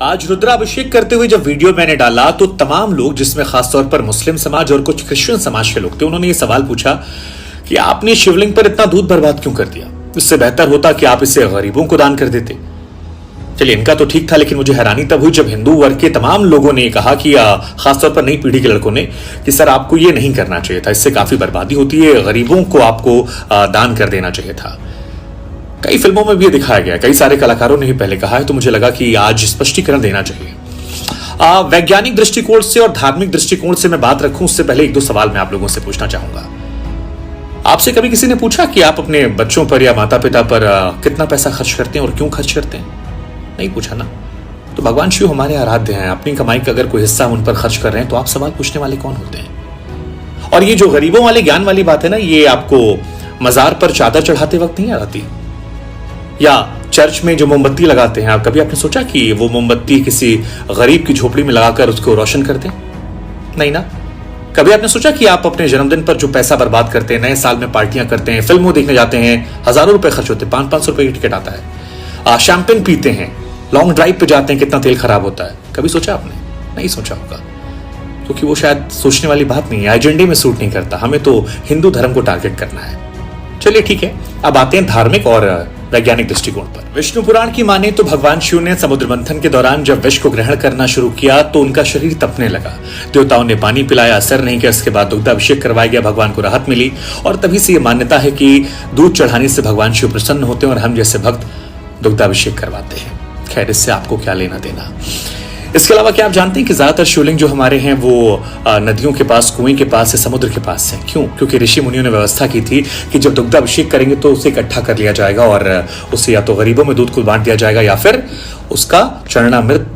आज रुद्राभिषेक करते हुए जब वीडियो मैंने डाला तो तमाम लोग, जिसमें खासतौर पर मुस्लिम समाज और कुछ क्रिश्चियन समाज के लोग थे, उन्होंने ये सवाल पूछा कि आपने शिवलिंग पर इतना दूध बर्बाद क्यों कर दिया? इससे बेहतर होता कि आप इसे गरीबों को दान कर देते। चलिए, इनका तो ठीक था, लेकिन मुझे हैरानी तब हुई जब हिंदू वर्ग के तमाम लोगों ने कहा कि खासतौर पर नई पीढ़ी के लड़कों ने कि सर आपको ये नहीं करना चाहिए था, इससे काफी बर्बादी होती है, गरीबों को आपको दान कर देना चाहिए था। कई फिल्मों में भी ये दिखाया गया, कई सारे कलाकारों ने ही पहले कहा है, तो मुझे लगा कि आज स्पष्टीकरण देना चाहिए। वैज्ञानिक दृष्टिकोण से और धार्मिक दृष्टिकोण से मैं बात रखूं उससे पहले एक दो सवाल मैं आप लोगों से पूछना चाहूंगा। आपसे कभी किसी ने पूछा कि आप अपने बच्चों पर या माता पिता पर कितना पैसा खर्च करते हैं और क्यों खर्च करते हैं? नहीं पूछा ना। तो भगवान शिव हमारे आराध्य हैं, अपनी कमाई का अगर कोई हिस्सा उन पर खर्च कर रहे हैं तो आप सवाल पूछने वाले कौन होते हैं? और ये जो गरीबों वाले ज्ञान वाली बात है ना, ये आपको मजार पर चादर चढ़ाते वक्त नहीं आती, या चर्च में जो मोमबत्ती लगाते हैं, कभी आपने सोचा कि वो मोमबत्ती किसी गरीब की झोपड़ी में लगाकर उसको रोशन कर दें? नहीं ना। कभी आपने सोचा कि आप अपने जन्मदिन पर जो पैसा बर्बाद करते हैं, नए साल में पार्टियां करते हैं, फिल्मों देखने जाते हैं, हजारों रुपए खर्च होते हैं, 500-500 रुपए की टिकट आता है, शैंपेन पीते हैं, लॉन्ग ड्राइव पे जाते हैं, कितना तेल खराब होता है? कभी सोचा आपने? नहीं सोचा होगा, क्योंकि वो शायद सोचने वाली बात नहीं है, एजेंडे में सूट नहीं करता। हमें तो हिंदू धर्म को टारगेट करना है। चलिए ठीक है, अब आते हैं धार्मिक और वैज्ञानिक दृष्टिकोण पर। विष्णु पुराण की माने तो भगवान शिव ने समुद्र मंथन के दौरान जब विष को ग्रहण करना शुरू किया तो उनका शरीर तपने लगा। देवताओं ने पानी पिलाया, असर नहीं किया। इसके बाद दुग्धाभिषेक करवाया गया, भगवान को राहत मिली, और तभी से यह मान्यता है कि दूध चढ़ाने से भगवान शिव प्रसन्न होते हैं और हम जैसे भक्त दुग्धाभिषेक करवाते हैं। खैर, इससे आपको क्या लेना देना। इसके अलावा क्या आप जानते हैं कि ज्यादातर शिवलिंग जो हमारे हैं वो नदियों के पास, कुएं के पास या समुद्र के पास है? क्यों? क्योंकि ऋषि मुनियों ने व्यवस्था की थी कि जब दुग्धाभिषेक करेंगे तो उसे इकट्ठा कर लिया जाएगा और उसे या तो गरीबों में दूध को बांट दिया जाएगा या फिर उसका चरणामृत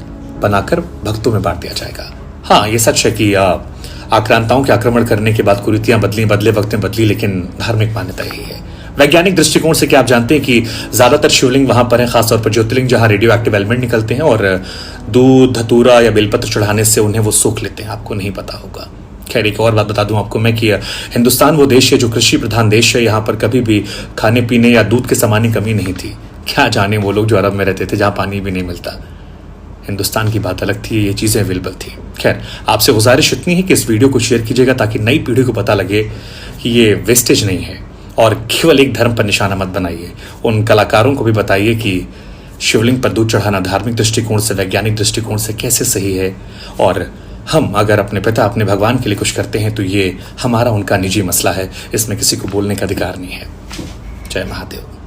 बनाकर भक्तों में बांट दिया जाएगा। हाँ, ये सच है कि आक्रांताओं के आक्रमण करने के बाद कुरीतियां बदली, बदले वक्त में बदली, लेकिन धार्मिक मान्यता यही है। वैज्ञानिक दृष्टिकोण से क्या आप जानते हैं कि ज्यादातर शिवलिंग वहां पर है, खासतौर पर ज्योतिर्लिंग, जहां रेडियो एक्टिव एलिमेंट निकलते हैं और दूध, धतूरा या बेलपत्र चढ़ाने से उन्हें वो सोख लेते हैं। आपको नहीं पता होगा। खैर, एक और बात बता दूं आपको मैं कि हिंदुस्तान वो देश है जो कृषि प्रधान देश है। यहाँ पर कभी भी खाने पीने या दूध के सामान की कमी नहीं थी। क्या जाने वो लोग जो अरब में रहते थे, जहाँ पानी भी नहीं मिलता। हिंदुस्तान की बात अलग थी, ये चीजें अवेलेबल थी। खैर, आपसे गुजारिश इतनी है कि इस वीडियो को शेयर कीजिएगा ताकि नई पीढ़ी को पता लगे कि ये वेस्टेज नहीं है और केवल एक धर्म पर निशाना मत बनाइए। उन कलाकारों को भी बताइए कि शिवलिंग पर दूध चढ़ाना धार्मिक दृष्टिकोण से, वैज्ञानिक दृष्टिकोण से कैसे सही है, और हम अगर अपने पिता, अपने भगवान के लिए कुछ करते हैं तो ये हमारा उनका निजी मसला है, इसमें किसी को बोलने का अधिकार नहीं है। जय महादेव।